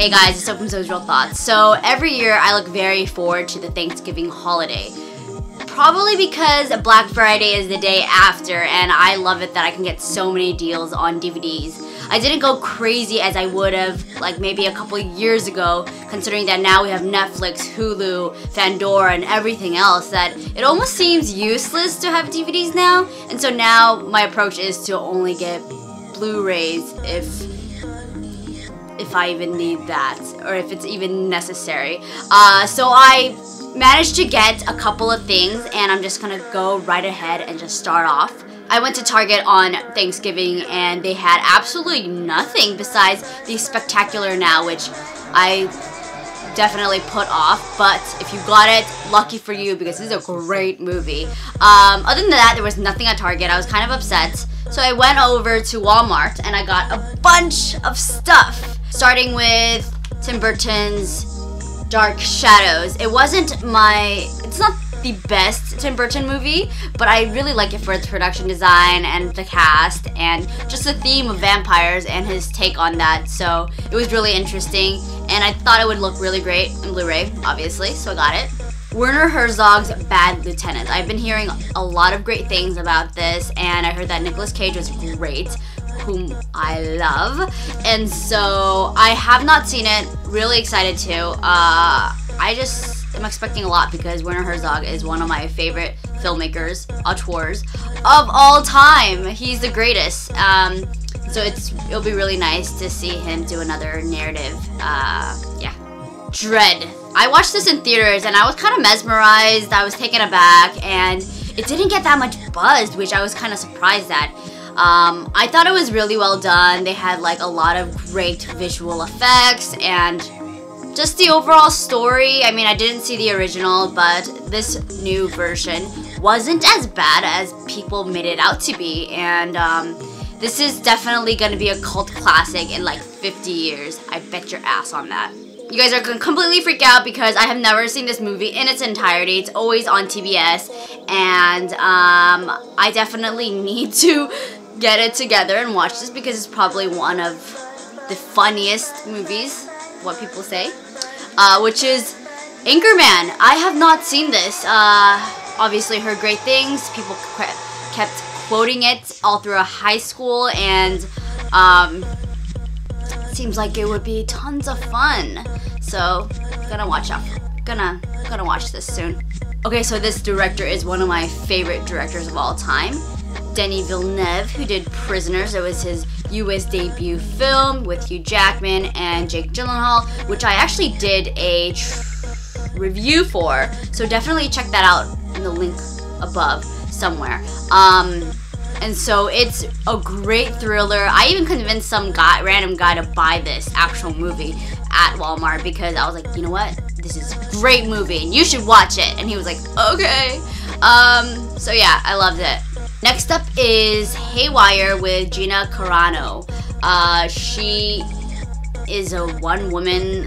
Hey guys, it's Open So's Real Thoughts. So every year I look very forward to the Thanksgiving holiday. Probably because Black Friday is the day after and I love it that I can get so many deals on DVDs. I didn't go crazy as I would have like maybe a couple years ago, considering that now we have Netflix, Hulu, Pandora, and everything else that it almost seems useless to have DVDs now. And so now my approach is to only get Blu-rays if I even need that, or if it's even necessary. So I managed to get a couple of things, and I'm just gonna go right ahead and just start off. I went to Target on Thanksgiving, and they had absolutely nothing besides the Spectacular Now, which I definitely put off, but if you got it, lucky for you, because this is a great movie. Other than that, there was nothing at Target. I was kind of upset, so I went over to Walmart and I got a bunch of stuff, starting with Tim Burton's Dark Shadows. It's not the best Tim Burton movie, but I really like it for its production design and the cast and just the theme of vampires and his take on that. So it was really interesting, and I thought it would look really great in Blu-ray, obviously, so I got it. Werner Herzog's Bad Lieutenant. I've been hearing a lot of great things about this, and I heard that Nicolas Cage was great, whom I love, and so I have not seen it. Really excited to. I just am expecting a lot because Werner Herzog is one of my favorite filmmakers, auteurs of all time. He's the greatest. So it'll be really nice to see him do another narrative. Yeah. Dredd. I watched this in theaters and I was kind of mesmerized. I was taken aback, and it didn't get that much buzz, which I was kind of surprised at. I thought it was really well done. They had like a lot of great visual effects and just the overall story. I mean, I didn't see the original, but this new version wasn't as bad as people made it out to be, and this is definitely going to be a cult classic in like 50 years. I bet your ass on that. You guys are going to completely freak out because I have never seen this movie in its entirety. It's always on TBS, and I definitely need to get it together and watch this because it's probably one of the funniest movies, what people say, which is Anchorman. I have not seen this. Obviously heard great things. People kept quoting it all through high school, and seems like it would be tons of fun. So gonna watch this soon. Okay, so this director is one of my favorite directors of all time, Denis Villeneuve, who did Prisoners. It was his US debut film with Hugh Jackman and Jake Gyllenhaal, which I actually did a review for, so definitely check that out in the link above somewhere. And so it's a great thriller. I even convinced some random guy to buy this actual movie at Walmart because I was like, you know what? This is a great movie and you should watch it. And he was like, okay. So yeah, I loved it. Next up is Haywire with Gina Carano. She is a one-woman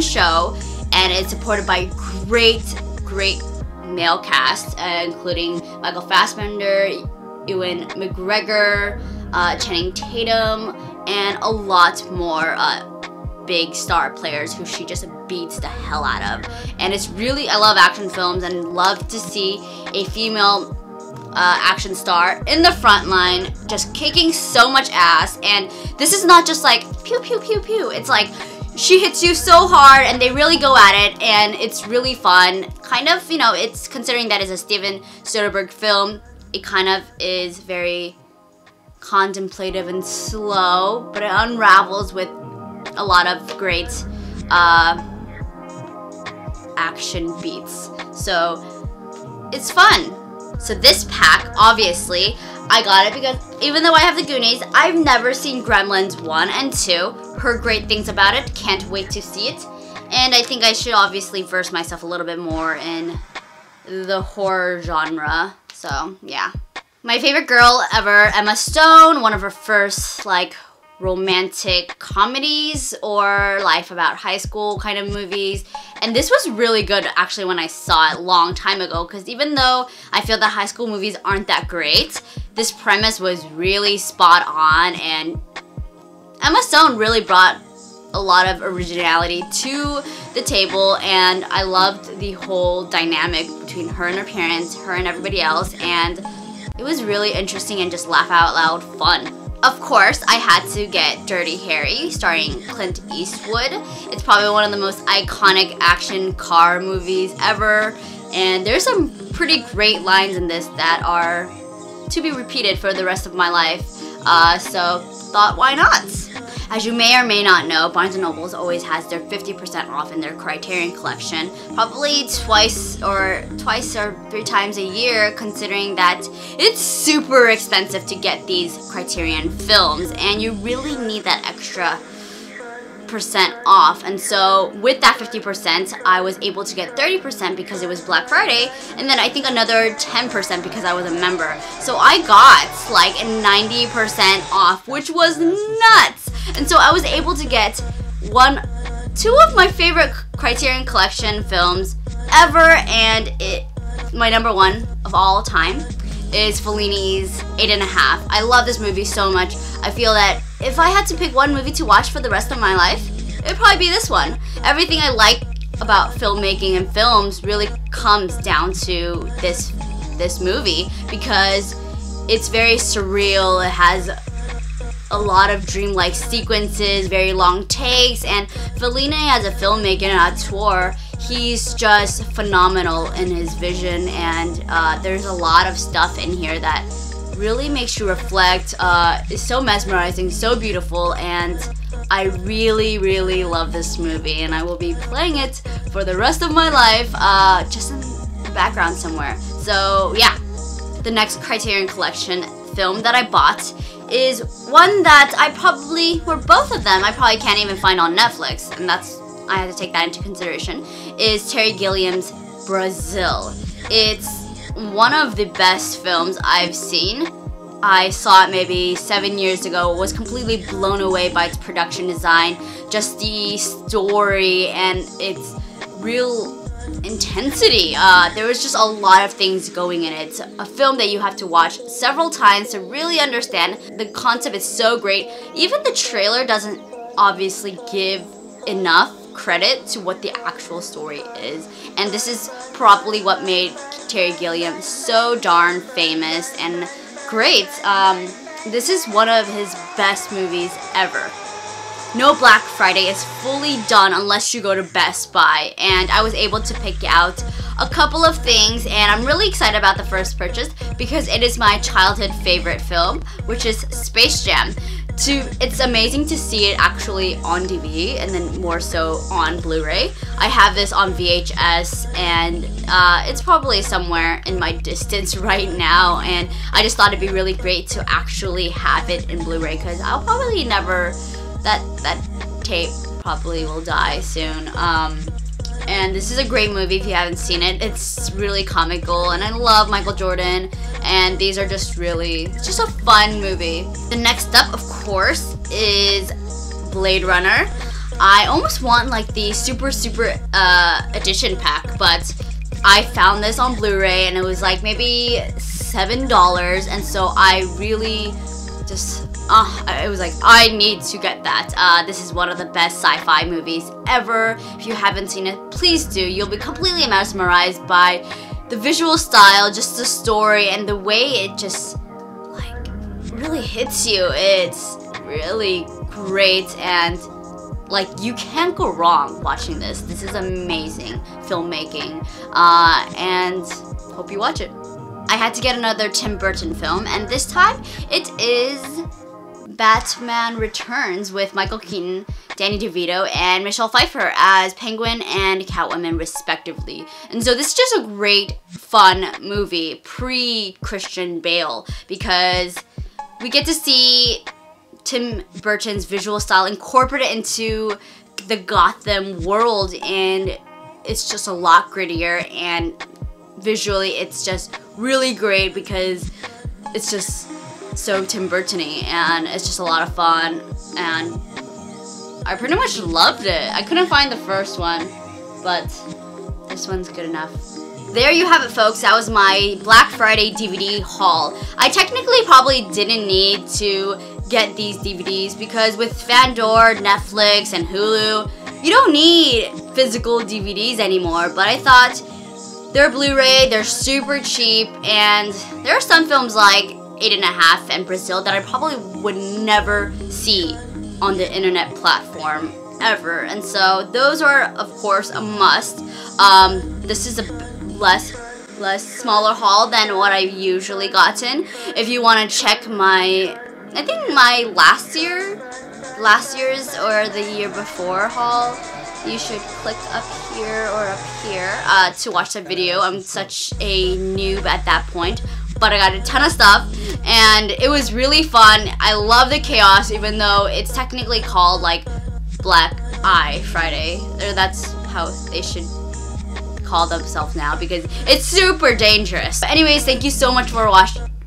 show, and it's supported by great male cast, including Michael Fassbender, Ewan McGregor, Channing Tatum, and a lot more big star players who she just beats the hell out of. And it's really, I love action films and love to see a female action star in the front line just kicking so much ass. And this is not just like pew pew pew pew, it's like she hits you so hard and they really go at it, and it's really fun. Kind of, you know, it's considering that it's a Steven Soderbergh film, it kind of is very contemplative and slow, but it unravels with a lot of great action beats. So it's fun. So this pack, obviously, I got it because even though I have the Goonies, I've never seen Gremlins 1 and 2. Heard great things about it, can't wait to see it. And I think I should obviously verse myself a little bit more in the horror genre. So, yeah. My favorite girl ever, Emma Stone, one of her first, like, romantic comedies or life about high school kind of movies. And this was really good actually when I saw it a long time ago, because even though I feel that high school movies aren't that great, this premise was really spot on, and Emma Stone really brought a lot of originality to the table, and I loved the whole dynamic between her and her parents, her and everybody else, and it was really interesting and just laugh out loud fun. Of course, I had to get Dirty Harry, starring Clint Eastwood. It's probably one of the most iconic action car movies ever, and there's some pretty great lines in this that are to be repeated for the rest of my life, so thought why not? As you may or may not know, Barnes & Noble always has their 50% off in their Criterion collection, probably twice or 3 times a year, considering that it's super expensive to get these Criterion films, and you really need that extra percent off. And so with that 50%, I was able to get 30% because it was Black Friday, and then I think another 10% because I was a member. So I got like 90% off, which was nuts. And so I was able to get 2 of my favorite Criterion Collection films ever, and my number 1 of all time is Fellini's 8½. I love this movie so much. I feel that if I had to pick one movie to watch for the rest of my life, it would probably be this one. Everything I like about filmmaking and films really comes down to this movie, because it's very surreal. It has a lot of dreamlike sequences, very long takes, and Fellini as a filmmaker and auteur, he's just phenomenal in his vision, and there's a lot of stuff in here that really makes you reflect. It's so mesmerizing, so beautiful, and I really, really love this movie, and I will be playing it for the rest of my life, just in the background somewhere. So yeah, the next Criterion Collection film that I bought is one that both of them I probably can't even find on Netflix, and I had to take that into consideration, is Terry Gilliam's Brazil. It's one of the best films I've seen. I saw it maybe 7 years ago, was completely blown away by its production design, just the story, and its real intensity. There was just a lot of things going in it. It's a film that you have to watch several times to really understand. The concept is so great. Even the trailer doesn't obviously give enough credit to what the actual story is, and this is probably what made Terry Gilliam so darn famous and great. This is one of his best movies ever. No Black Friday is fully done unless you go to Best Buy, and I was able to pick out a couple of things, and I'm really excited about the first purchase because it is my childhood favorite film, which is Space Jam. It's amazing to see it actually on DVD and then more so on Blu-ray. I have this on VHS, and it's probably somewhere in my distance right now, and I just thought it'd be really great to actually have it in Blu-ray, because I'll probably never, that tape probably will die soon. And this is a great movie if you haven't seen it. It's really comical, and I love Michael Jordan, and these are just it's just a fun movie. The next up, of course, is Blade Runner. I almost want like the super edition pack, but I found this on Blu-ray, and it was like maybe $7, and so I really just it was like, I need to get that. This is one of the best sci-fi movies ever. If you haven't seen it, please do. You'll be completely mesmerized by the visual style, just the story, and the way it just like really hits you. It's really great, and like you can't go wrong watching this. This is amazing filmmaking, and hope you watch it. I had to get another Tim Burton film, and this time it is Batman Returns with Michael Keaton, Danny DeVito, and Michelle Pfeiffer as Penguin and Catwoman respectively. And so this is just a great, fun movie, pre-Christian Bale, because we get to see Tim Burton's visual style incorporated into the Gotham world, and it's just a lot grittier, and visually it's just really great because it's just so Tim Burton-y, and it's just a lot of fun, and I pretty much loved it. I couldn't find the first one, but this one's good enough. There you have it, folks. That was my Black Friday DVD haul. I technically probably didn't need to get these DVDs, because with Fandor, Netflix, and Hulu, you don't need physical DVDs anymore. But I thought they're Blu-ray, they're super cheap, and there are some films like 8.5 and Brazil that I probably would never see on the internet platform ever, and so those are of course a must. This is a less smaller haul than what I've usually gotten. If you want to check my, I think my last year's or the year before haul, you should click up here or up here to watch the video. I'm such a noob at that point, but I got a ton of stuff and it was really fun. I love the chaos, even though it's technically called like Black Eye Friday, or that's how they should call themselves now, because it's super dangerous. But anyways, thank you so much for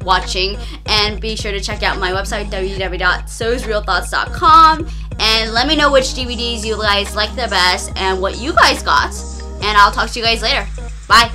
watching, and be sure to check out my website www.sosrealthoughts.com, and let me know which DVDs you guys like the best and what you guys got, and I'll talk to you guys later. Bye.